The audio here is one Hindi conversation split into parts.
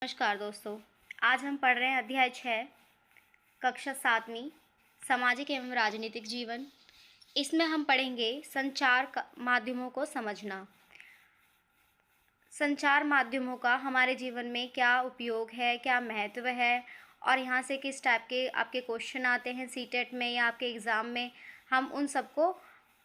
नमस्कार दोस्तों। आज हम पढ़ रहे हैं अध्याय 6 कक्षा 7वीं सामाजिक एवं राजनीतिक जीवन। इसमें हम पढ़ेंगे संचार माध्यमों को समझना। संचार माध्यमों का हमारे जीवन में क्या उपयोग है, क्या महत्व है और यहाँ से किस टाइप के आपके क्वेश्चन आते हैं सीटेट में या आपके एग्ज़ाम में, हम उन सबको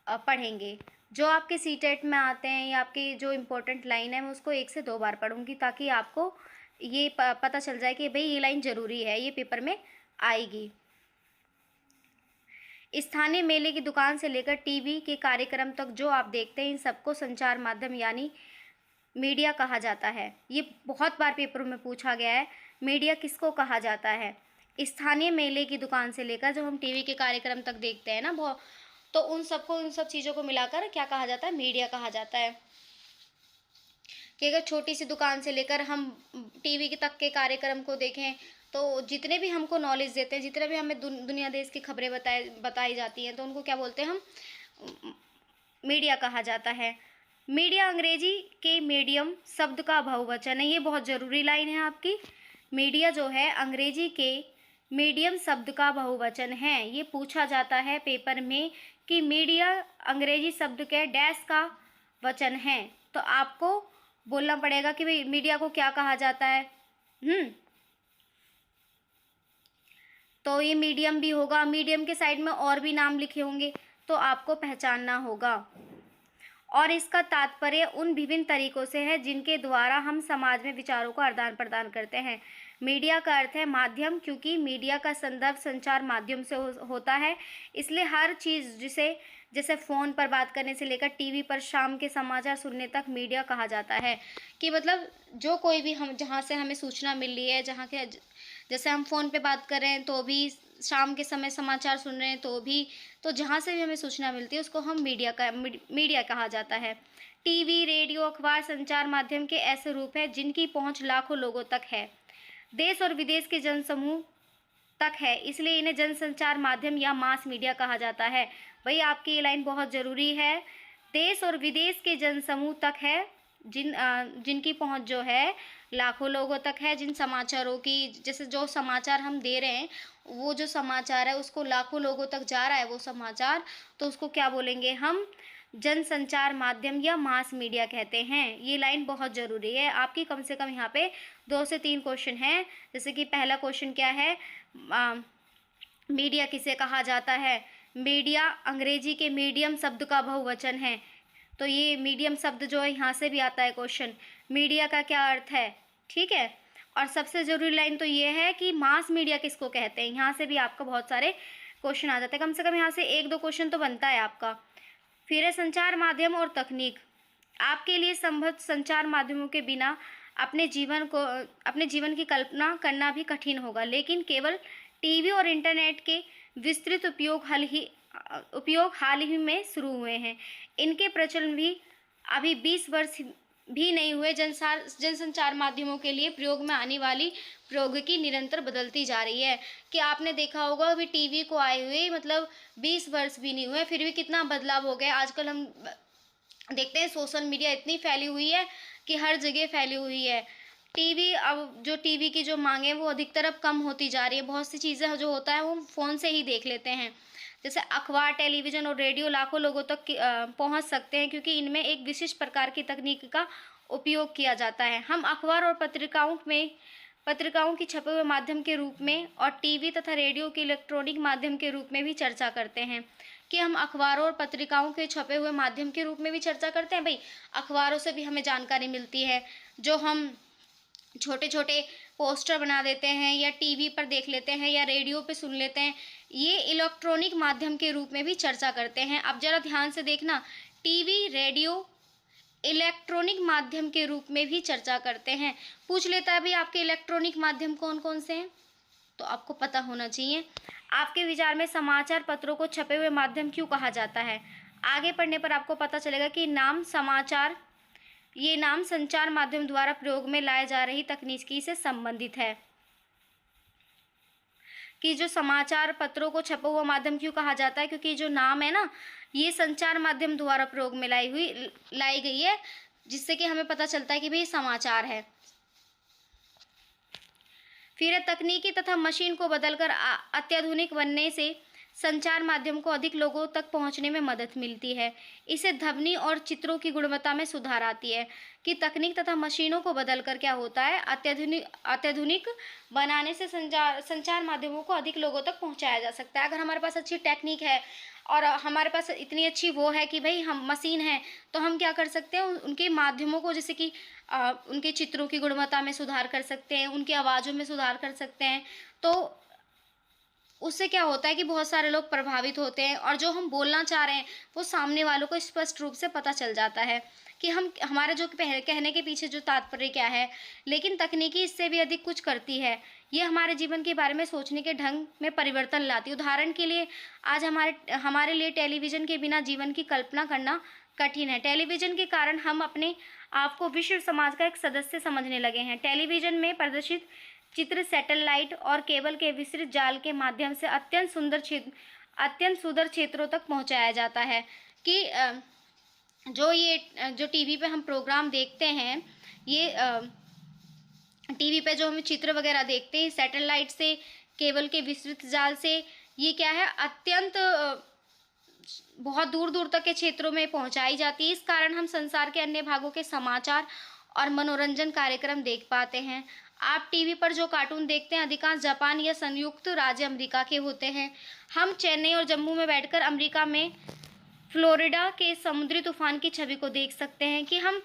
पढ़ेंगे। जो आपके सीटेट में आते हैं या आपकी जो इम्पोर्टेंट लाइन है मैं उसको 1 से 2 बार पढ़ूंगी ताकि आपको ये पता चल जाए कि भाई ये लाइन ज़रूरी है, ये पेपर में आएगी। स्थानीय मेले की दुकान से लेकर टीवी के कार्यक्रम तक जो आप देखते हैं इन सबको संचार माध्यम यानी मीडिया कहा जाता है। ये बहुत बार पेपर में पूछा गया है, मीडिया किसको कहा जाता है। स्थानीय मेले की दुकान से लेकर जब हम टीवी के कार्यक्रम तक देखते हैं ना बहुत, तो उन सब चीज़ों को मिलाकर क्या कहा जाता है, मीडिया कहा जाता है। कि अगर छोटी सी दुकान से लेकर हम टीवी के तक के कार्यक्रम को देखें तो जितने भी हमको नॉलेज देते हैं, जितने भी हमें दुनिया देश की खबरें बताई जाती हैं तो उनको क्या बोलते हैं, हम मीडिया कहा जाता है। मीडिया अंग्रेजी के मीडियम शब्द का बहुवचन है। ये बहुत ज़रूरी लाइन है आपकी। मीडिया जो है अंग्रेजी के मीडियम शब्द का बहुवचन है। ये पूछा जाता है पेपर में कि मीडिया अंग्रेजी शब्द के डैश का वचन है, तो आपको बोलना पड़ेगा कि भाई मीडिया को क्या कहा जाता है। तो ये मीडियम भी होगा, मीडियम के साइड में और भी नाम लिखे होंगे तो आपको पहचानना होगा। और इसका तात्पर्य उन विभिन्न तरीकों से है जिनके द्वारा हम समाज में विचारों का आदान प्रदान करते हैं। मीडिया का अर्थ है माध्यम, क्योंकि मीडिया का संदर्भ संचार माध्यम से होता है, इसलिए हर चीज़ जैसे फ़ोन पर बात करने से लेकर टीवी पर शाम के समाचार सुनने तक मीडिया कहा जाता है। कि मतलब जो कोई भी हम जहाँ से हमें सूचना मिल रही है, जहाँ के जैसे हम फ़ोन पे बात कर रहे हैं तो भी, शाम के समय समाचार सुन रहे हैं तो भी, तो जहाँ से भी हमें सूचना मिलती है उसको हम मीडिया कहा जाता है। टीवी, रेडियो, अखबार संचार माध्यम के ऐसे रूप हैं जिनकी पहुँच लाखों लोगों तक है, देश और विदेश के जनसमूह तक है, इसलिए इन्हें जनसंचार माध्यम या मास मीडिया कहा जाता है। भाई आपकी ये लाइन बहुत ज़रूरी है। देश और विदेश के जनसमूह तक है, जिनकी पहुंच जो है लाखों लोगों तक है। जिन समाचारों की, जैसे जो समाचार हम दे रहे हैं वो जो समाचार है उसको लाखों लोगों तक जा रहा है वो समाचार, तो उसको क्या बोलेंगे हम, जनसंचार माध्यम या मास मीडिया कहते हैं। ये लाइन बहुत ज़रूरी है आपकी। कम से कम यहाँ पे 2 से 3 क्वेश्चन हैं। जैसे कि पहला क्वेश्चन क्या है, मीडिया किसे कहा जाता है। मीडिया अंग्रेजी के मीडियम शब्द का बहुवचन है, तो ये मीडियम शब्द जो है यहाँ से भी आता है क्वेश्चन। मीडिया का क्या अर्थ है, ठीक है। और सबसे ज़रूरी लाइन तो ये है कि मास मीडिया किसको कहते हैं, यहाँ से भी आपका बहुत सारे क्वेश्चन आ जाते हैं। कम से कम यहाँ से 1-2 क्वेश्चन तो बनता है आपका। फिर है संचार माध्यम और तकनीक। आपके लिए संभव संचार माध्यमों के बिना अपने जीवन की कल्पना करना भी कठिन होगा, लेकिन केवल टीवी और इंटरनेट के विस्तृत उपयोग हाल ही में शुरू हुए हैं। इनके प्रचलन भी अभी 20 वर्ष भी नहीं हुए। जनसंचार माध्यमों के लिए प्रयोग में आने वाली प्रौद्योगिकी निरंतर बदलती जा रही है। कि आपने देखा होगा अभी टीवी को आए हुए मतलब 20 वर्ष भी नहीं हुए, फिर भी कितना बदलाव हो गया। आजकल हम देखते हैं सोशल मीडिया इतनी फैली हुई है कि हर जगह फैली हुई है। टीवी, अब जो टीवी की जो मांग है वो अधिकतर अब कम होती जा रही है। बहुत सी चीज़ें जो होता है वो फ़ोन से ही देख लेते हैं। जैसे अखबार, टेलीविज़न और रेडियो लाखों लोगों तक पहुंच सकते हैं, क्योंकि इनमें एक विशिष्ट प्रकार की तकनीक का उपयोग किया जाता है। हम अखबार और पत्रिकाओं की छपे हुए माध्यम के रूप में और टीवी तथा रेडियो के इलेक्ट्रॉनिक माध्यम के रूप में भी चर्चा करते हैं। कि हम अखबारों और पत्रिकाओं के छपे हुए माध्यम के रूप में भी चर्चा करते हैं। भाई अखबारों से भी हमें जानकारी मिलती है, जो हम छोटे छोटे पोस्टर बना देते हैं या टीवी पर देख लेते हैं या रेडियो पे सुन लेते हैं, ये इलेक्ट्रॉनिक माध्यम के रूप में भी चर्चा करते हैं। अब जरा ध्यान से देखना, टीवी, रेडियो इलेक्ट्रॉनिक माध्यम के रूप में भी चर्चा करते हैं। पूछ लेता है भाई आपके इलेक्ट्रॉनिक माध्यम कौन कौन से हैं, तो आपको पता होना चाहिए। आपके विचार में समाचार पत्रों को छपे हुए माध्यम क्यों कहा जाता है। आगे पढ़ने पर आपको पता चलेगा कि ये नाम संचार माध्यम द्वारा प्रयोग में लाए जा रही तकनीकी से संबंधित है। कि जो समाचार पत्रों को छपा हुआ माध्यम क्यों कहा जाता है, क्योंकि जो नाम है ना ये संचार माध्यम द्वारा प्रयोग में लाई गई है, जिससे कि हमें पता चलता है कि भाई समाचार है। फिर है तकनीकी तथा मशीन को बदलकर अत्याधुनिक बनने से संचार माध्यम को अधिक लोगों तक पहुंचने में मदद मिलती है। इससे ध्वनि और चित्रों की गुणवत्ता में सुधार आती है कि तकनीक तथा मशीनों को बदलकर क्या होता है, अत्याधुनिक बनाने से संचार माध्यमों को अधिक लोगों तक पहुंचाया जा सकता है। अगर हमारे पास अच्छी टेक्निक है और हमारे पास इतनी अच्छी वो है कि भाई हम मशीन है, तो हम क्या कर सकते हैं, उनके माध्यमों को, जैसे कि उनके चित्रों की गुणवत्ता में सुधार कर सकते हैं, उनकी आवाज़ों में सुधार कर सकते हैं। तो उससे क्या होता है कि बहुत सारे लोग प्रभावित होते हैं और जो हम बोलना चाह रहे हैं वो सामने वालों को स्पष्ट रूप से पता चल जाता है कि हम हमारे जो कहने के पीछे जो तात्पर्य क्या है। लेकिन तकनीकी इससे भी अधिक कुछ करती है। ये हमारे जीवन के बारे में सोचने के ढंग में परिवर्तन लाती है। उदाहरण के लिए आज हमारे लिए टेलीविज़न के बिना जीवन की कल्पना करना कठिन है। टेलीविज़न के कारण हम अपने आप को विश्व समाज का एक सदस्य समझने लगे हैं। टेलीविज़न में प्रदर्शित चित्र सैटेलाइट और केबल के विस्तृत जाल के माध्यम से अत्यंत सुदूर क्षेत्रों तक पहुंचाया जाता है कि जो टीवी पे हम प्रोग्राम देखते हैं, ये टीवी पे जो हम चित्र वगैरह देखते हैं सैटेलाइट से, केबल के विस्तृत जाल से, ये क्या है, अत्यंत बहुत दूर दूर तक के क्षेत्रों में पहुंचाई जाती है। इस कारण हम संसार के अन्य भागों के समाचार और मनोरंजन कार्यक्रम देख पाते हैं। आप टीवी पर जो कार्टून देखते हैं अधिकांश जापान या संयुक्त राज्य अमेरिका के होते हैं। हम चेन्नई और जम्मू में बैठकर अमेरिका में फ्लोरिडा के समुद्री तूफान की छवि को देख सकते हैं कि हम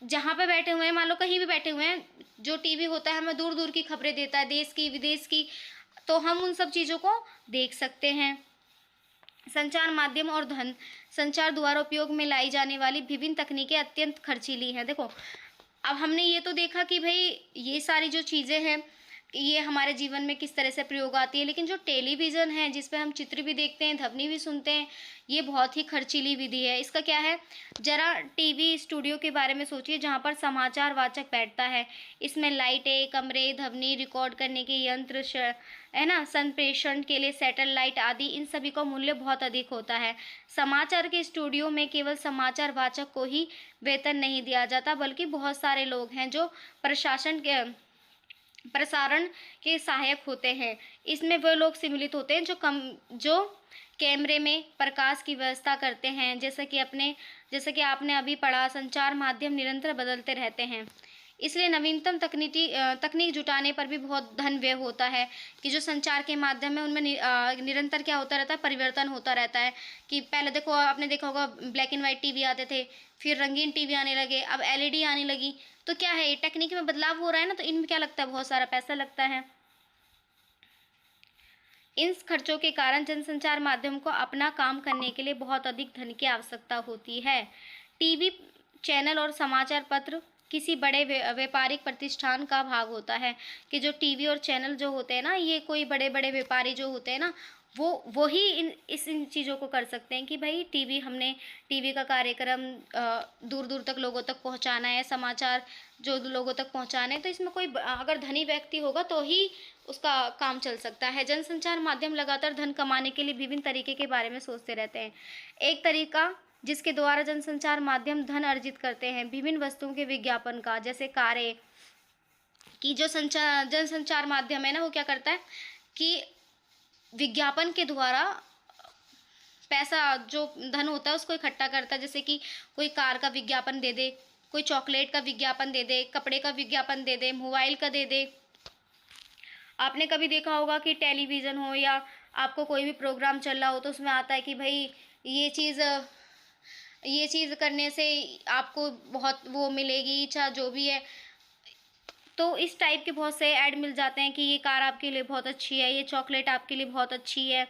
जहाँ पे बैठे हुए हैं, मान लो कहीं भी बैठे हुए हैं, जो टीवी होता है हमें दूर दूर की खबरें देता है, देश की विदेश की, तो हम उन सब चीज़ों को देख सकते हैं। संचार माध्यम और धन संचार द्वारा उपयोग में लाई जाने वाली विभिन्न तकनीकें अत्यंत खर्चीली हैं। देखो, अब हमने ये तो देखा कि भाई ये सारी जो चीज़ें हैं ये हमारे जीवन में किस तरह से प्रयोग आती है, लेकिन जो टेलीविज़न है जिस पे हम चित्र भी देखते हैं, ध्वनि भी सुनते हैं, ये बहुत ही खर्चीली विधि है। इसका क्या है, ज़रा टीवी स्टूडियो के बारे में सोचिए जहाँ पर समाचार वाचक बैठता है। इसमें लाइटें, कमरे, ध्वनि रिकॉर्ड करने के यंत्र है ना, संप्रेषण के लिए सैटेलाइट आदि, इन सभी का मूल्य बहुत अधिक होता है। समाचार के स्टूडियो में केवल समाचार वाचक को ही वेतन नहीं दिया जाता, बल्कि बहुत सारे लोग हैं जो प्रसारण के सहायक होते हैं। इसमें वो लोग सम्मिलित होते हैं जो कैमरे में प्रकाश की व्यवस्था करते हैं। जैसे कि आपने अभी पढ़ा, संचार माध्यम निरंतर बदलते रहते हैं, इसलिए नवीनतम तकनीक जुटाने पर भी बहुत धन व्यय होता है कि जो संचार के माध्यम है उनमें निरंतर क्या होता रहता है, परिवर्तन होता रहता है। कि पहले देखो, आपने देखा होगा ब्लैक एंड वाइट टीवी आते थे, फिर रंगीन टीवी आने लगे, अब एलईडी आने लगी। तो क्या है, टेक्निक में बदलाव हो रहा है ना, तो इनमें क्या लगता है, बहुत सारा पैसा लगता है। इन खर्चों के कारण जनसंचार माध्यम को अपना काम करने के लिए बहुत अधिक धन की आवश्यकता होती है। टीवी चैनल और समाचार पत्र किसी बड़े व्यापारिक प्रतिष्ठान का भाग होता है कि जो टीवी और चैनल जो होते हैं ना, ये कोई बड़े बड़े व्यापारी जो होते हैं ना, वो ही इन चीज़ों को कर सकते हैं कि भाई टीवी का कार्यक्रम दूर दूर तक लोगों तक पहुंचाना है, समाचार जो लोगों तक पहुंचाना है। तो इसमें कोई अगर धनी व्यक्ति होगा तो ही उसका काम चल सकता है। जनसंचार माध्यम लगातार धन कमाने के लिए विभिन्न तरीके के बारे में सोचते रहते हैं। एक तरीका जिसके द्वारा जनसंचार माध्यम धन अर्जित करते हैं, विभिन्न वस्तुओं के विज्ञापन का, जैसे कारें की जो जनसंचार माध्यम है ना, वो क्या करता है कि विज्ञापन के द्वारा पैसा, जो धन होता है उसको इकट्ठा करता है। जैसे कि कोई कार का विज्ञापन दे दे, कोई चॉकलेट का विज्ञापन दे दे, कपड़े का विज्ञापन दे दे, मोबाइल का दे दे। आपने कभी देखा होगा कि टेलीविज़न हो या आपको कोई भी प्रोग्राम चल रहा हो तो उसमें आता है कि भाई ये चीज़ करने से आपको बहुत वो मिलेगी, चाहे जो भी है। तो इस टाइप के बहुत से ऐड मिल जाते हैं कि ये कार आपके लिए बहुत अच्छी है, ये चॉकलेट आपके लिए बहुत अच्छी है।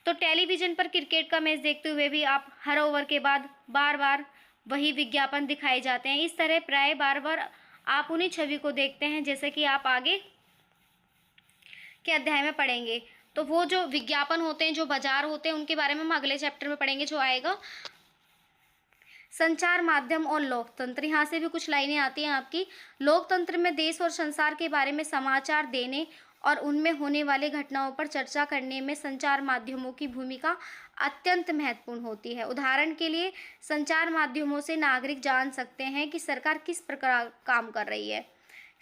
तो टेलीविज़न पर क्रिकेट का मैच देखते हुए भी आप हर ओवर के बाद बार बार वही विज्ञापन दिखाए जाते हैं। इस तरह प्राय बार बार आप उन्हीं छवि को देखते हैं, जैसे कि आप आगे के अध्याय में पढ़ेंगे। तो वो जो विज्ञापन होते हैं, जो बाजार होते हैं, उनके बारे में हम अगले चैप्टर में पढ़ेंगे जो आएगा। संचार माध्यम और लोकतंत्र, यहाँ से भी कुछ लाइनें आती हैं आपकी। लोकतंत्र में देश और संसार के बारे में समाचार देने और उनमें होने वाले घटनाओं पर चर्चा करने में संचार माध्यमों की भूमिका अत्यंत महत्वपूर्ण होती है। उदाहरण के लिए संचार माध्यमों से नागरिक जान सकते हैं कि सरकार किस प्रकार काम कर रही है,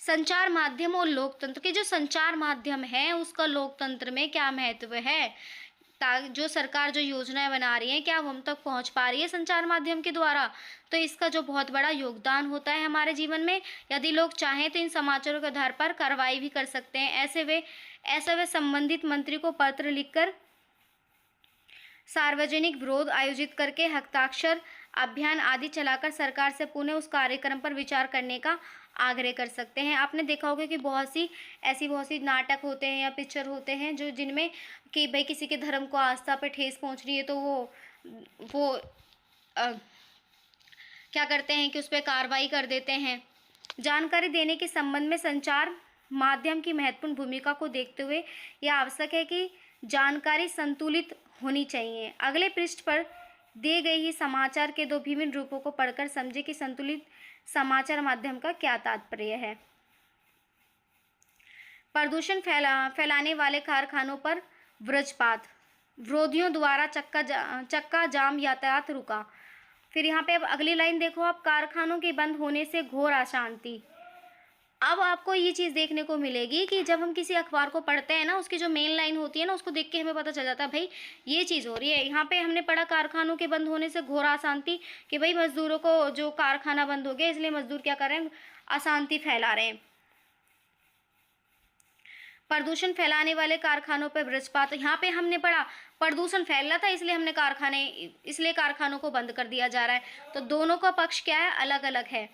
संचार माध्यम और लोकतंत्र के जो संचार माध्यम है उसका लोकतंत्र में क्या महत्व है, जो सरकार जो योजनाएं बना रही है क्या वो हम तक पहुंच पा रही है संचार माध्यम के द्वारा। तो इसका जो बहुत बड़ा योगदान होता है हमारे जीवन में, यदि लोग चाहें तो इन समाचारों के आधार पर कार्रवाई भी कर सकते हैं। ऐसे वे संबंधित मंत्री को पत्र लिखकर, सार्वजनिक विरोध आयोजित करके, हस्ताक्षर अभियान आदि चलाकर सरकार से पुनः उस कार्यक्रम पर विचार करने का आग्रह कर सकते हैं। आपने देखा होगा कि बहुत सी नाटक होते हैं या पिक्चर होते हैं जो जिनमें कि भाई किसी के धर्म को आस्था पे ठेस पहुंच रही है तो वो क्या करते हैं कि उस पर कार्रवाई कर देते हैं। जानकारी देने के संबंध में संचार माध्यम की महत्वपूर्ण भूमिका को देखते हुए यह आवश्यक है कि जानकारी संतुलित होनी चाहिए। अगले पृष्ठ पर दिए गए ही समाचार के दो विभिन्न रूपों को पढ़कर समझे कि संतुलित समाचार माध्यम का क्या तात्पर्य है। प्रदूषण फैलाने वाले कारखानों पर वज्रपात, विरोधियों द्वारा चक्का जाम, यातायात रुका। फिर यहाँ पे अब अगली लाइन देखो आप, कारखानों के बंद होने से घोर अशांति। अब आपको ये चीज़ देखने को मिलेगी कि जब हम किसी अखबार को पढ़ते हैं ना, उसकी जो मेन लाइन होती है ना, उसको देख के हमें पता चल जाता है भाई ये चीज़ हो रही है। यहाँ पे हमने पढ़ा कारखानों के बंद होने से घोर अशांति, कि भाई मजदूरों को जो कारखाना बंद हो गया इसलिए मजदूर क्या कर रहे हैं, अशांति फैला रहे हैं। प्रदूषण फैलाने वाले कारखानों पर वज्रपात, यहाँ पे हमने पढ़ा प्रदूषण फैल रहा था इसलिए कारखानों को बंद कर दिया जा रहा है। तो दोनों का पक्ष क्या है, अलग अलग है।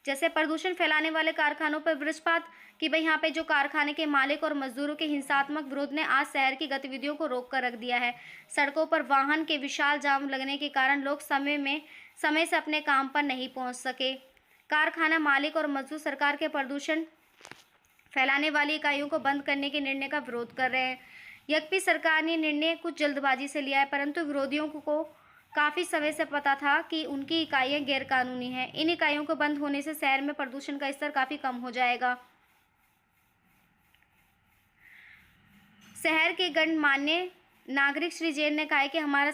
जैसे प्रदूषण फैलाने वाले कारखानों पर वज्रपात, कि भाई यहाँ पे जो कारखाने के मालिक और मजदूरों के हिंसात्मक विरोध ने आज शहर की गतिविधियों को रोक कर रख दिया है। सड़कों पर वाहन के विशाल जाम लगने के कारण लोग समय से अपने काम पर नहीं पहुँच सके। कारखाना मालिक और मजदूर सरकार के प्रदूषण फैलाने वाली इकाइयों को बंद करने के निर्णय का विरोध कर रहे हैं। यद्यपि सरकार ने निर्णय कुछ जल्दबाजी से लिया है, परंतु विरोधियों को काफ़ी समय से पता था कि उनकी इकाइयाँ गैरकानूनी हैं। इन इकाइयों को बंद होने से शहर में प्रदूषण का स्तर काफ़ी कम हो जाएगा। शहर के गणमान्य नागरिक श्री जैन ने कहा है कि हमारा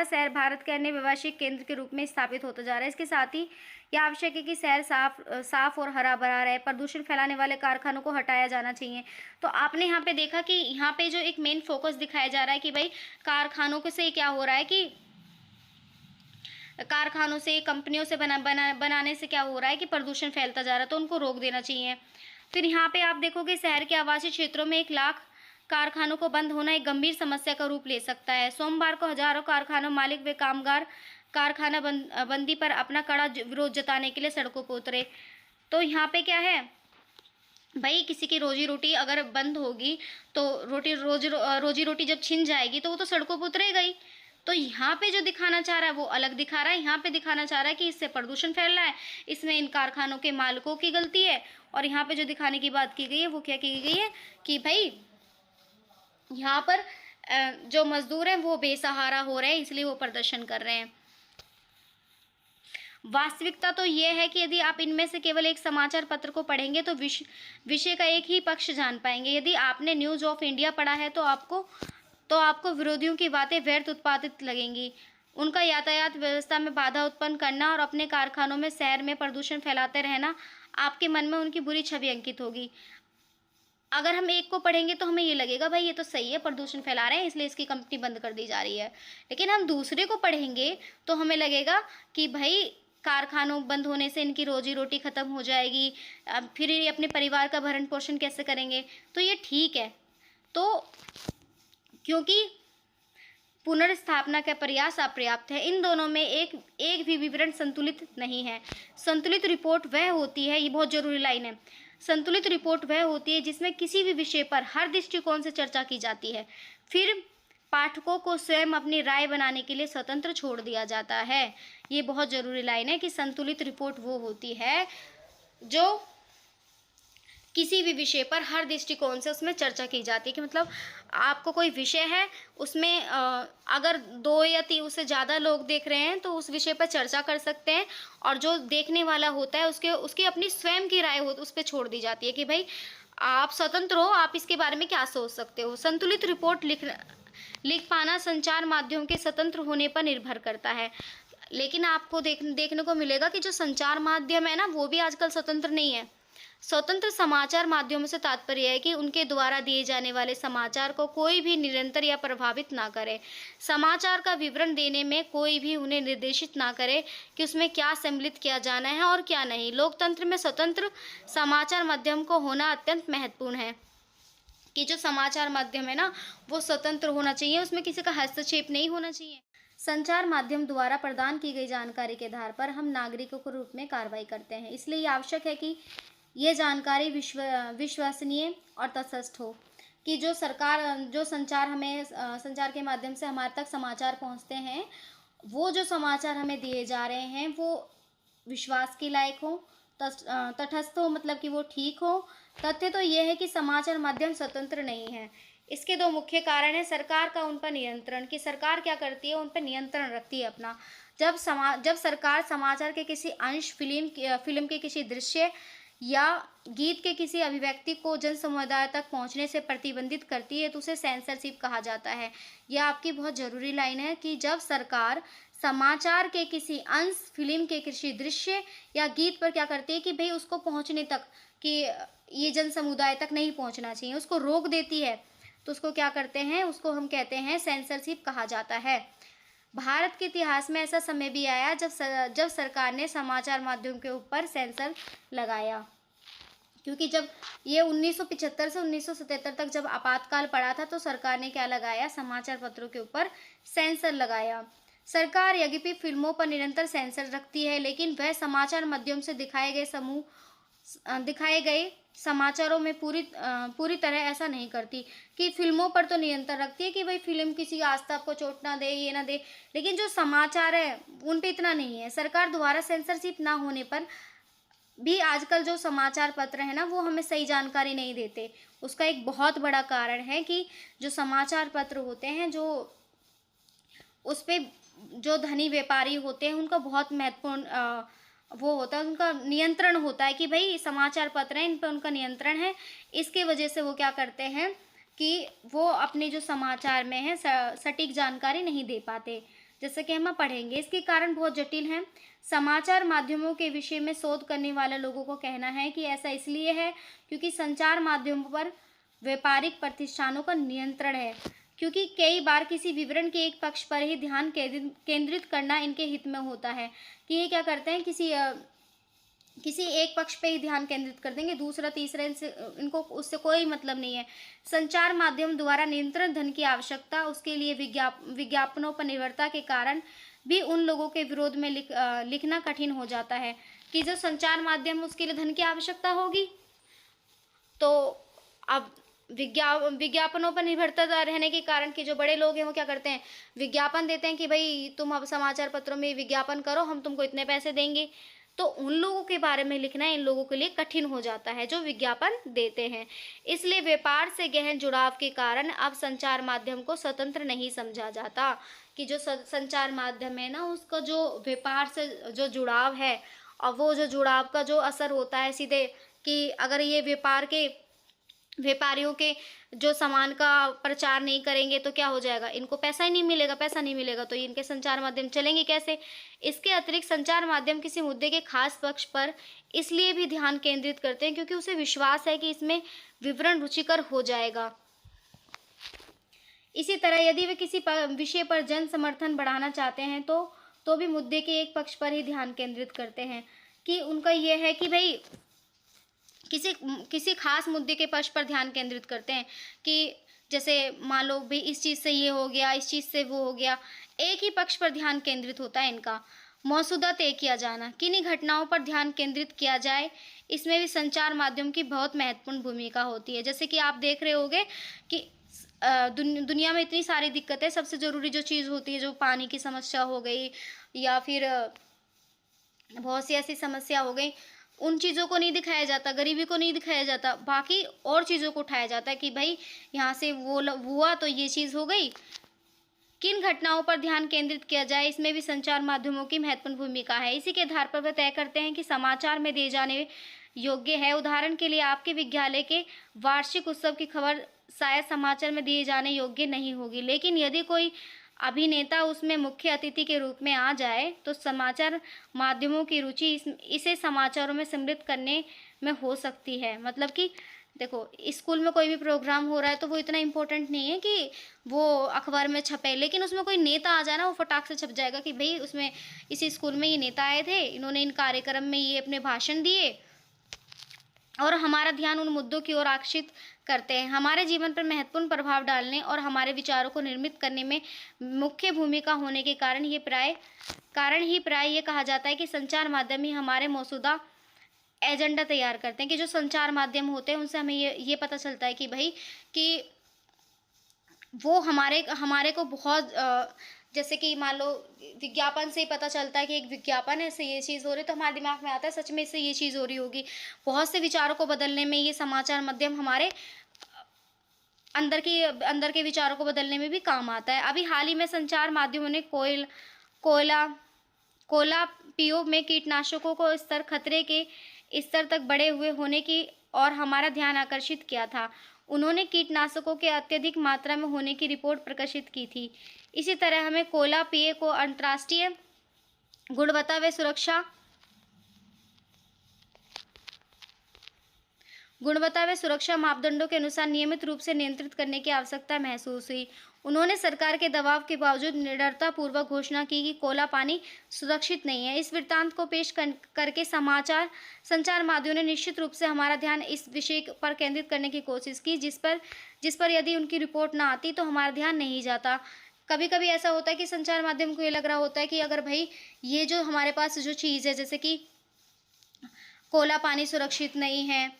शहर भारत के अन्य व्यवसायिक केंद्र के रूप में स्थापित होता जा रहा है। इसके साथ ही यह आवश्यक है कि शहर साफ और हरा भरा रहे। प्रदूषण फैलाने वाले कारखानों को हटाया जाना चाहिए। तो आपने यहाँ पे देखा कि यहाँ पे जो एक मेन फोकस दिखाया जा रहा है कि भाई कारखानों से क्या हो रहा है, कि कारखानों से, कंपनियों से बनाने से क्या हो रहा है कि प्रदूषण फैलता जा रहा है, तो उनको रोक देना चाहिए। फिर यहाँ पे आप देखोगे शहर के आवासीय क्षेत्रों में 1 लाख कारखानों को बंद होना एक गंभीर समस्या का रूप ले सकता है। सोमवार को हजारों कारखाना मालिक व कामगार कारखाना बंदी पर अपना कड़ा विरोध जताने के लिए सड़कों पर उतरे। तो यहाँ पे क्या है भाई, किसी की रोजी रोटी अगर बंद होगी तो रोजी रोटी जब छिन जाएगी तो वो तो सड़कों पर उतरेगा ही। तो यहाँ पे जो दिखाना चाह रहा है वो अलग दिखा रहा है। यहाँ पे दिखाना चाह रहा है कि इससे प्रदूषण फैल रहा है, इसमें इन कारखानों के मालिकों की गलती है। और यहाँ पे जो दिखाने की बात की गई है वो क्या की गई है कि भाई यहाँ पर जो मजदूर हैं वो बेसहारा हो रहे हैं, इसलिए वो प्रदर्शन कर रहे हैं। वास्तविकता तो ये है कि यदि आप इनमें से केवल एक समाचार पत्र को पढ़ेंगे तो विषय का एक ही पक्ष जान पाएंगे। यदि आपने न्यूज़ ऑफ इंडिया पढ़ा है तो आपको विरोधियों की बातें व्यर्थ उत्पादित लगेंगी। उनका यातायात व्यवस्था में बाधा उत्पन्न करना और अपने कारखानों में शहर में प्रदूषण फैलाते रहना, आपके मन में उनकी बुरी छवि अंकित होगी। अगर हम एक को पढ़ेंगे तो हमें ये लगेगा भाई ये तो सही है, प्रदूषण फैला रहे हैं इसलिए इसकी कंपनी बंद कर दी जा रही है। लेकिन हम दूसरे को पढ़ेंगे तो हमें लगेगा कि भाई कारखानों बंद होने से इनकी रोजी रोटी ख़त्म हो जाएगी, अब फिर ये अपने परिवार का भरण पोषण कैसे करेंगे। तो ये ठीक है, तो क्योंकि पुनर्स्थापना का प्रयास अपर्याप्त है। इन दोनों में एक भी विवरण संतुलित नहीं है। संतुलित रिपोर्ट वह होती है, ये बहुत जरूरी लाइन है, संतुलित रिपोर्ट वह होती है जिसमें किसी भी विषय पर हर दृष्टिकोण से चर्चा की जाती है, फिर पाठकों को स्वयं अपनी राय बनाने के लिए स्वतंत्र छोड़ दिया जाता है। ये बहुत ज़रूरी लाइन है कि संतुलित रिपोर्ट वो होती है जो किसी भी विषय पर हर दृष्टिकोण से उसमें चर्चा की जाती है। कि मतलब आपको कोई विषय है, उसमें अगर 2 या 3 उससे ज़्यादा लोग देख रहे हैं तो उस विषय पर चर्चा कर सकते हैं, और जो देखने वाला होता है उसकी अपनी स्वयं की राय हो उस पर छोड़ दी जाती है कि भाई आप स्वतंत्र हो, आप इसके बारे में क्या सोच सकते हो। संतुलित रिपोर्ट लिख पाना संचार माध्यम के स्वतंत्र होने पर निर्भर करता है। लेकिन आपको देखने को मिलेगा कि जो संचार माध्यम है ना, वो भी आजकल स्वतंत्र नहीं है। स्वतंत्र समाचार माध्यमों से तात्पर्य है कि उनके द्वारा दिए जाने वाले समाचार को कोई भी निरंतर या प्रभावित ना करे। समाचार का विवरण देने में कोई भी उन्हें निर्देशित ना करे कि उसमें क्या सम्मिलित किया जाना है और क्या नहीं। लोकतंत्र में स्वतंत्र समाचार माध्यम को होना अत्यंत महत्वपूर्ण है कि जो समाचार माध्यम है ना, वो स्वतंत्र होना चाहिए, उसमें किसी का हस्तक्षेप नहीं होना चाहिए। संचार माध्यम द्वारा प्रदान की गई जानकारी के आधार पर हम नागरिकों के रूप में कार्रवाई करते हैं। इसलिए ये आवश्यक है कि ये जानकारी विश्वसनीय और तटस्थ हो, कि जो संचार हमें संचार के माध्यम से हमारे तक समाचार पहुंचते हैं, वो जो समाचार हमें दिए जा रहे हैं वो विश्वास के लायक हो, तटस्थ हो, मतलब कि वो ठीक हो। तथ्य तो ये है कि समाचार माध्यम स्वतंत्र नहीं है। इसके दो मुख्य कारण हैं। सरकार का उन पर नियंत्रण, कि सरकार क्या करती है, उन पर नियंत्रण रखती है अपना। जब सरकार समाचार के किसी अंश, फिल्म के किसी दृश्य या गीत के किसी अभिव्यक्ति को जन समुदाय तक पहुंचने से प्रतिबंधित करती है तो उसे सेंसरशिप कहा जाता है। यह आपकी बहुत ज़रूरी लाइन है कि जब सरकार समाचार के किसी अंश, फिल्म के किसी दृश्य या गीत पर क्या करती है कि भाई उसको पहुंचने तक, कि ये जन समुदाय तक नहीं पहुंचना चाहिए, उसको रोक देती है, तो उसको क्या करते हैं, उसको हम कहते हैं सेंसरशिप कहा जाता है। भारत के इतिहास में ऐसा समय भी आया जब सरकार ने समाचार माध्यम के ऊपर सेंसर लगाया, क्योंकि जब ये 1975 से 1977 तक जब आपातकाल पड़ा था तो सरकार ने क्या लगाया, समाचार पत्रों के ऊपर सेंसर लगाया। सरकार यद्यपि फिल्मों पर निरंतर सेंसर रखती है, लेकिन वह समाचार माध्यम से दिखाए गए समाचारों में पूरी तरह ऐसा नहीं करती। कि फिल्मों पर तो नियंत्रण रखती है कि भाई फिल्म किसी आस्था को चोट ना दे, ये ना दे, लेकिन जो समाचार है उन पे इतना नहीं है। सरकार द्वारा सेंसरशिप ना होने पर भी आजकल जो समाचार पत्र है ना, वो हमें सही जानकारी नहीं देते। उसका एक बहुत बड़ा कारण है कि जो समाचार पत्र होते हैं, जो उस पे जो धनी व्यापारी होते हैं, उनका बहुत महत्वपूर्ण वो होता है, उनका नियंत्रण होता है कि भाई समाचार पत्र हैं, इन पर उनका नियंत्रण है। इसके वजह से वो क्या करते हैं कि वो अपने जो समाचार में है सटीक जानकारी नहीं दे पाते, जैसे कि हम पढ़ेंगे। इसके कारण बहुत जटिल हैं। समाचार माध्यमों के विषय में शोध करने वाले लोगों को कहना है कि ऐसा इसलिए है क्योंकि संचार माध्यमों पर व्यापारिक प्रतिष्ठानों का नियंत्रण है, क्योंकि कई बार किसी विवरण के एक पक्ष पर ही ध्यान केंद्रित करना इनके हित में होता है। कि ये क्या करते हैं, किसी एक पक्ष पे ही ध्यान केंद्रित कर देंगे, दूसरा तीसरा इनको उससे कोई मतलब नहीं है। संचार माध्यम द्वारा नियंत्रण धन की आवश्यकता, उसके लिए विज्ञापनों पर निर्भरता के कारण भी उन लोगों के विरोध में लिखना कठिन हो जाता है। कि जो संचार माध्यम, उसके लिए धन की आवश्यकता होगी, तो अब विज्ञापनों पर निर्भरता रहने के कारण कि जो बड़े लोग हैं वो क्या करते हैं, विज्ञापन देते हैं कि भाई तुम अब समाचार पत्रों में विज्ञापन करो, हम तुमको इतने पैसे देंगे। तो उन लोगों के बारे में लिखना इन लोगों के लिए कठिन हो जाता है जो विज्ञापन देते हैं। इसलिए व्यापार से गहन जुड़ाव के कारण अब संचार माध्यम को स्वतंत्र नहीं समझा जाता। कि जो संचार माध्यम है ना, उसका जो व्यापार से जो जुड़ाव है, और वो जो जुड़ाव का जो असर होता है सीधे, कि अगर ये व्यापारियों के जो सामान का प्रचार नहीं करेंगे तो क्या हो जाएगा, इनको पैसा ही नहीं मिलेगा। पैसा नहीं मिलेगा तो इनके संचार माध्यम चलेंगे कैसे। इसके अतिरिक्त संचार माध्यम किसी मुद्दे के खास पक्ष पर इसलिए भी ध्यान केंद्रित करते हैं क्योंकि उसे विश्वास है कि इसमें विवरण रुचिकर हो जाएगा। इसी तरह यदि वे किसी विषय पर जन समर्थन बढ़ाना चाहते हैं तो भी मुद्दे के एक पक्ष पर ही ध्यान केंद्रित करते हैं। कि उनका यह है कि भाई किसी खास मुद्दे के पक्ष पर ध्यान केंद्रित करते हैं। कि जैसे मान लो भाई इस चीज़ से ये हो गया, इस चीज़ से वो हो गया, एक ही पक्ष पर ध्यान केंद्रित होता है इनका। मौजूदा तय किया जाना, किन्हीं घटनाओं पर ध्यान केंद्रित किया जाए, इसमें भी संचार माध्यम की बहुत महत्वपूर्ण भूमिका होती है। जैसे कि आप देख रहे होंगे कि दुनिया में इतनी सारी दिक्कतें, सबसे ज़रूरी जो चीज़ होती है, जो पानी की समस्या हो गई या फिर बहुत सी ऐसी समस्या हो गई, उन चीज़ों को नहीं दिखाया जाता, गरीबी को नहीं दिखाया जाता, बाकी और चीज़ों को उठाया जाता है कि भाई यहाँ से वो हुआ तो ये चीज़ हो गई। किन घटनाओं पर ध्यान केंद्रित किया जाए, इसमें भी संचार माध्यमों की महत्वपूर्ण भूमिका है। इसी के आधार पर वे तय करते हैं कि समाचार में दिए जाने योग्य है। उदाहरण के लिए आपके विद्यालय के वार्षिक उत्सव की खबर शायद समाचार में दिए जाने योग्य नहीं होगी, लेकिन यदि कोई अभिनेता उसमें मुख्य अतिथि के रूप में आ जाए तो समाचार माध्यमों की रुचि इसे समाचारों में सम्मिलित करने में हो सकती है। मतलब कि देखो, स्कूल में कोई भी प्रोग्राम हो रहा है तो वो इतना इम्पोर्टेंट नहीं है कि वो अखबार में छपे, लेकिन उसमें कोई नेता आ जाए ना, वो फटाक से छप जाएगा कि भाई उसमें इसी स्कूल में ये नेता आए थे, इन्होंने इन कार्यक्रम में ये अपने भाषण दिए, और हमारा ध्यान उन मुद्दों की ओर आकर्षित करते हैं। हमारे जीवन पर महत्वपूर्ण प्रभाव डालने और हमारे विचारों को निर्मित करने में मुख्य भूमिका होने के कारण ही प्राय ये कहा जाता है कि संचार माध्यम ही हमारे मौजूदा एजेंडा तैयार करते हैं। कि जो संचार माध्यम होते हैं उनसे हमें ये पता चलता है कि भाई कि वो हमारे को बहुत जैसे कि मान लो विज्ञापन से ही पता चलता है कि एक विज्ञापन है, इससे ये चीज़ हो रही है, तो हमारे दिमाग में आता है सच में इससे ये चीज़ हो रही होगी। बहुत से विचारों को बदलने में ये समाचार माध्यम हमारे अंदर के विचारों को बदलने में भी काम आता है। अभी हाल ही में संचार माध्यमों ने कोला पीओ में कीटनाशकों को खतरे के स्तर तक बढ़े हुए होने की और हमारा ध्यान आकर्षित किया था। उन्होंने कीटनाशकों के अत्यधिक मात्रा में होने की रिपोर्ट प्रकाशित की थी। इसी तरह हमें कोला पीए को अंतर्राष्ट्रीय गुणवत्ता व सुरक्षा मापदंडों के अनुसार नियमित रूप से नियंत्रित करने की आवश्यकता महसूस हुई। उन्होंने सरकार के दबाव के बावजूद निडरतापूर्वक घोषणा की कि कोला पानी सुरक्षित नहीं है। इस वृत्तांत को पेश करके संचार माध्यमों ने निश्चित रूप से हमारा ध्यान इस विषय पर केंद्रित करने की कोशिश की जिस पर यदि उनकी रिपोर्ट ना आती तो हमारा ध्यान नहीं जाता। कभी कभी ऐसा होता है कि संचार माध्यम को ये लग रहा होता है कि अगर भाई ये जो हमारे पास जो चीज़ है, जैसे कि कोला पानी सुरक्षित नहीं है,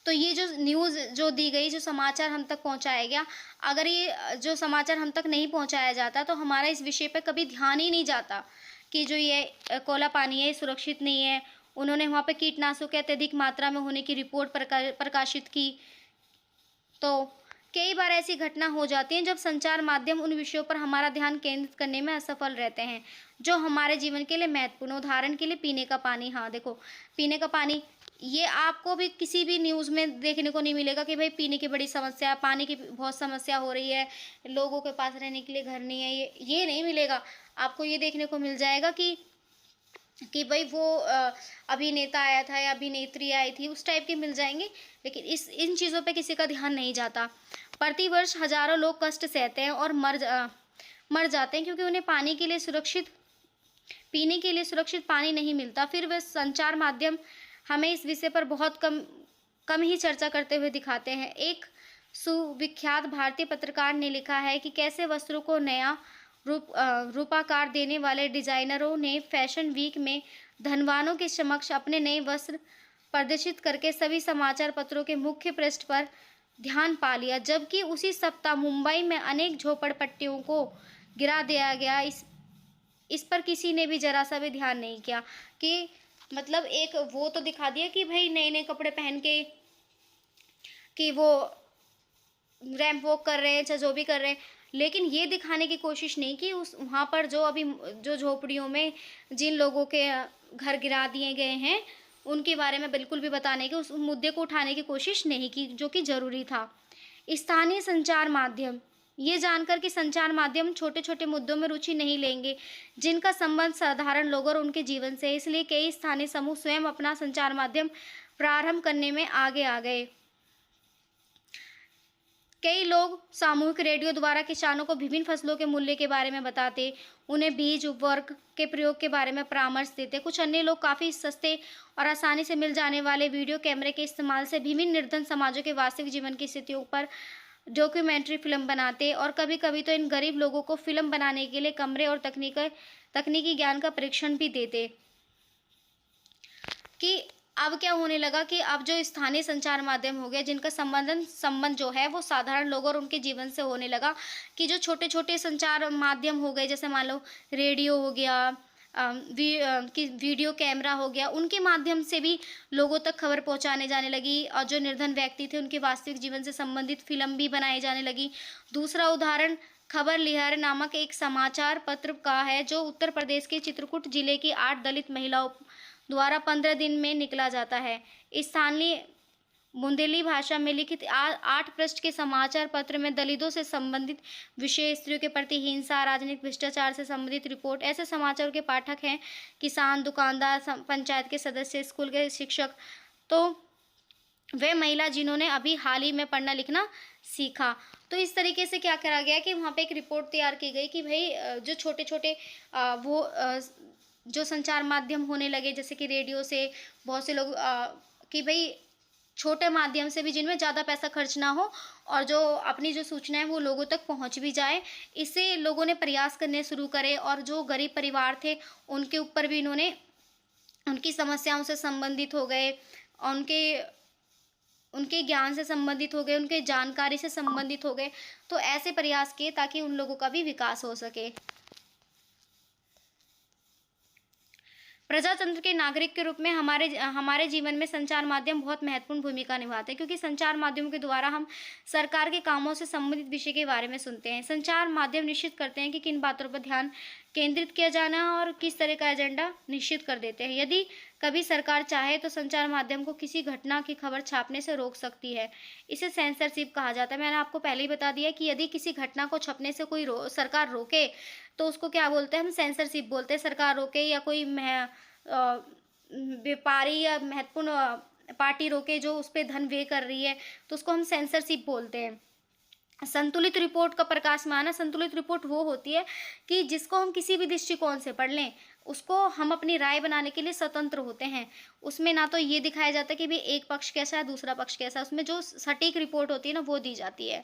तो ये जो न्यूज़ जो दी गई, जो समाचार हम तक पहुंचाया गया, अगर ये जो समाचार हम तक नहीं पहुंचाया जाता तो हमारा इस विषय पे कभी ध्यान ही नहीं जाता कि जो ये कोला पानी है सुरक्षित नहीं है। उन्होंने वहाँ पे कीटनाशकों के अत्यधिक मात्रा में होने की रिपोर्ट प्रकाशित की। तो कई बार ऐसी घटना हो जाती है जब संचार माध्यम उन विषयों पर हमारा ध्यान केंद्रित करने में असफल रहते हैं जो हमारे जीवन के लिए महत्वपूर्ण। उदाहरण के लिए पीने का पानी। हाँ देखो, पीने का पानी, ये आपको भी किसी भी न्यूज़ में देखने को नहीं मिलेगा कि भाई पीने की बड़ी समस्या, पानी की बहुत समस्या हो रही है, लोगों के पास रहने के लिए घर नहीं है, ये नहीं मिलेगा। आपको ये देखने को मिल जाएगा कि भाई वो अभिनेता आया था या अभिनेत्री आई थी, उस टाइप के मिल जाएंगे, लेकिन इन चीज़ों पे किसी का ध्यान नहीं जाता। प्रतिवर्ष हजारों लोग कष्ट सहते हैं और मर जाते हैं क्योंकि उन्हें पीने के लिए सुरक्षित पानी नहीं मिलता। फिर वे संचार माध्यम हमें इस विषय पर बहुत कम ही चर्चा करते हुए दिखाते हैं। एक सुविख्यात भारतीय पत्रकार ने लिखा है कि कैसे वस्त्रों को नया रूपाकार देने वाले डिजाइनरों ने फैशन वीक में धनवानों के समक्ष अपने नए वस्त्र प्रदर्शित करके सभी समाचार पत्रों के मुख्य पृष्ठ पर ध्यान पा लिया, जबकि उसी सप्ताह मुंबई में अनेक झोपड़पट्टियों को गिरा दिया गया। इस पर किसी ने भी जरा सा भी ध्यान नहीं किया कि मतलब एक वो तो दिखा दिया कि भाई नए नए कपड़े पहन के कि वो रैंप वॉक कर रहे हैं, चाहे जो भी कर रहे हैं, लेकिन ये दिखाने की कोशिश नहीं की उस वहाँ पर जो झोपड़ियों में जिन लोगों के घर गिरा दिए गए हैं उनके बारे में बिल्कुल भी बताने की, उस मुद्दे को उठाने की कोशिश नहीं की जो कि ज़रूरी था। स्थानीय संचार माध्यम, ये जानकर कि संचार माध्यम छोटे छोटे मुद्दों में रुचि नहीं लेंगे जिनका संबंध साधारण लोगों और उनके जीवन से है, इसलिए कई स्थानीय समूह स्वयं अपना संचार माध्यम प्रारंभ करने में आगे आ गए। कई लोग सामूहिक रेडियो द्वारा किसानों को विभिन्न फसलों के मूल्य के बारे में बताते, उन्हें बीज उर्वरक के प्रयोग के बारे में परामर्श देते। कुछ अन्य लोग काफ़ी सस्ते और आसानी से मिल जाने वाले वीडियो कैमरे के इस्तेमाल से विभिन्न निर्धन समाजों के वास्तविक जीवन की स्थितियों पर डॉक्यूमेंट्री फिल्म बनाते, और कभी कभी तो इन गरीब लोगों को फिल्म बनाने के लिए कमरे और तकनीकी ज्ञान का परीक्षण भी देते। कि अब क्या होने लगा कि अब जो स्थानीय संचार माध्यम हो गया जिनका संबंध जो है वो साधारण लोगों और उनके जीवन से होने लगा, कि जो छोटे छोटे संचार माध्यम हो गए, जैसे मान लो रेडियो हो गया, वीडियो कैमरा हो गया, उनके माध्यम से भी लोगों तक खबर पहुंचाने जाने लगी, और जो निर्धन व्यक्ति थे उनके वास्तविक जीवन से संबंधित फिल्म भी बनाई जाने लगी। दूसरा उदाहरण खबर लिहार नामक एक समाचार पत्र का है जो उत्तर प्रदेश के चित्रकूट जिले की 8 दलित महिलाओं द्वारा 15 दिन में निकला जाता है। स्थानीय बुंदेली भाषा में लिखित 8 पृष्ठ के समाचार पत्र में दलितों से संबंधित विषय, स्त्रियों के प्रति हिंसा, राजनीतिक भ्रष्टाचार से संबंधित रिपोर्ट, ऐसे समाचारों के पाठक हैं किसान, दुकानदार, पंचायत के सदस्य, स्कूल के शिक्षक, तो वे महिला जिन्होंने अभी हाल ही में पढ़ना लिखना सीखा। तो इस तरीके से क्या करा गया कि वहाँ पे एक रिपोर्ट तैयार की गई कि भाई जो छोटे छोटे जो संचार माध्यम होने लगे, जैसे कि रेडियो से बहुत से लोग कि भाई छोटे माध्यम से भी जिनमें ज़्यादा पैसा खर्च ना हो और जो अपनी जो सूचना है वो लोगों तक पहुंच भी जाए, इससे लोगों ने प्रयास करने शुरू करे। और जो गरीब परिवार थे उनके ऊपर भी इन्होंने उनकी समस्याओं से संबंधित हो गए, उनके ज्ञान से संबंधित हो गए, उनके जानकारी से संबंधित हो गए। तो ऐसे प्रयास किए ताकि उन लोगों का भी विकास हो सके। प्रजातंत्र के नागरिक के रूप में हमारे जीवन में संचार माध्यम बहुत महत्वपूर्ण भूमिका निभाते हैं, क्योंकि संचार माध्यमों के द्वारा हम सरकार के कामों से संबंधित विषय के बारे में सुनते हैं। संचार माध्यम निश्चित करते हैं कि किन बातों पर ध्यान केंद्रित किया जाना है और किस तरह का एजेंडा निश्चित कर देते हैं। यदि कभी सरकार चाहे तो संचार माध्यम को किसी घटना की खबर छापने से रोक सकती है। इसे सेंसरशिप कहा जाता है। मैंने आपको पहले ही बता दिया कि यदि किसी घटना को छपने से कोई सरकार रोके तो उसको क्या बोलते हैं, हम सेंसरशिप बोलते हैं। सरकार रोके या कोई व्यापारी या महत्वपूर्ण पार्टी रोके जो उस पर धन व्यय कर रही है, तो उसको हम सेंसरशिप बोलते हैं। संतुलित रिपोर्ट का प्रकाश माना। संतुलित रिपोर्ट वो होती है कि जिसको हम किसी भी दृष्टिकोण से पढ़ लें, उसको हम अपनी राय बनाने के लिए स्वतंत्र होते हैं। उसमें ना तो ये दिखाया जाता है कि भाई एक पक्ष कैसा है दूसरा पक्ष कैसा है, उसमें जो सटीक रिपोर्ट होती है ना वो दी जाती है।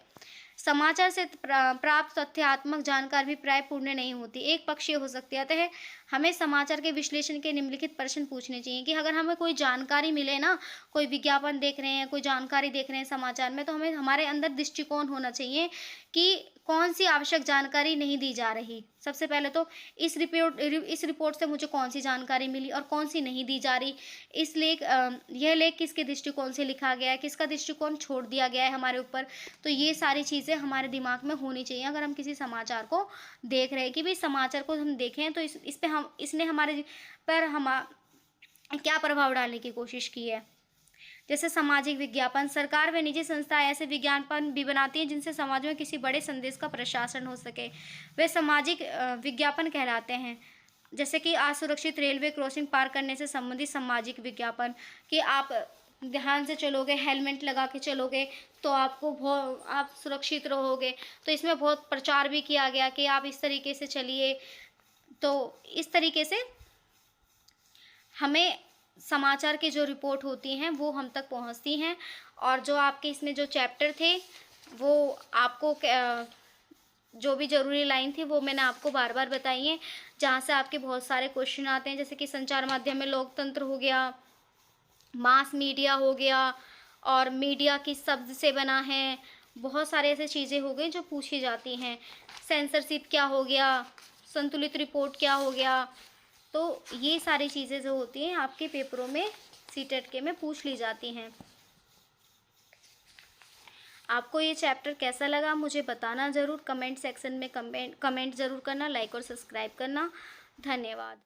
समाचार से प्राप्त तथ्यात्मक जानकारी भी प्राय पूर्ण नहीं होती, एक पक्षीय हो सकती है। अतः हमें समाचार के विश्लेषण के निम्नलिखित प्रश्न पूछने चाहिए कि अगर हमें कोई जानकारी मिले ना, कोई विज्ञापन देख रहे हैं, कोई जानकारी देख रहे हैं समाचार में, तो हमें हमारे अंदर दृष्टिकोण होना चाहिए कि कौन सी आवश्यक जानकारी नहीं दी जा रही। सबसे पहले तो इस रिपोर्ट से मुझे कौन सी जानकारी मिली और कौन सी नहीं दी जा रही। यह लेख किसके दृष्टिकोण से लिखा गया है, किसका दृष्टिकोण छोड़ दिया गया है हमारे ऊपर। तो ये सारी चीज़ें हमारे दिमाग में होनी चाहिए अगर हम किसी समाचार को देख रहे हैं कि भाई समाचार को हम देखें तो इसने हमारे पर क्या प्रभाव डालने की कोशिश की है। जैसे सामाजिक विज्ञापन। सरकार व निजी संस्थाएं ऐसे विज्ञापन भी बनाती हैं जिनसे समाज में किसी बड़े संदेश का प्रशासन हो सके, वे सामाजिक विज्ञापन कहलाते हैं। जैसे कि असुरक्षित रेलवे क्रॉसिंग पार करने से संबंधित सामाजिक विज्ञापन, कि आप ध्यान से चलोगे, हेलमेट लगा के चलोगे तो आप सुरक्षित रहोगे। तो इसमें बहुत प्रचार भी किया गया कि आप इस तरीके से चलिए। तो इस तरीके से हमें समाचार की जो रिपोर्ट होती हैं वो हम तक पहुंचती हैं। और जो आपके इसमें जो चैप्टर थे वो आपको जो भी ज़रूरी लाइन थी वो मैंने आपको बार बार बताई है, जहाँ से आपके बहुत सारे क्वेश्चन आते हैं। जैसे कि संचार माध्यम में लोकतंत्र हो गया, मास मीडिया हो गया, और मीडिया किस शब्द से बना है, बहुत सारे ऐसे चीज़ें हो गई जो पूछी जाती हैं। सेंसरशिप क्या हो गया, संतुलित रिपोर्ट क्या हो गया। तो ये सारी चीज़ें जो होती हैं आपके पेपरों में सीटेट के में पूछ ली जाती हैं। आपको ये चैप्टर कैसा लगा मुझे बताना ज़रूर, कमेंट सेक्शन में कमेंट ज़रूर करना, लाइक और सब्सक्राइब करना। धन्यवाद।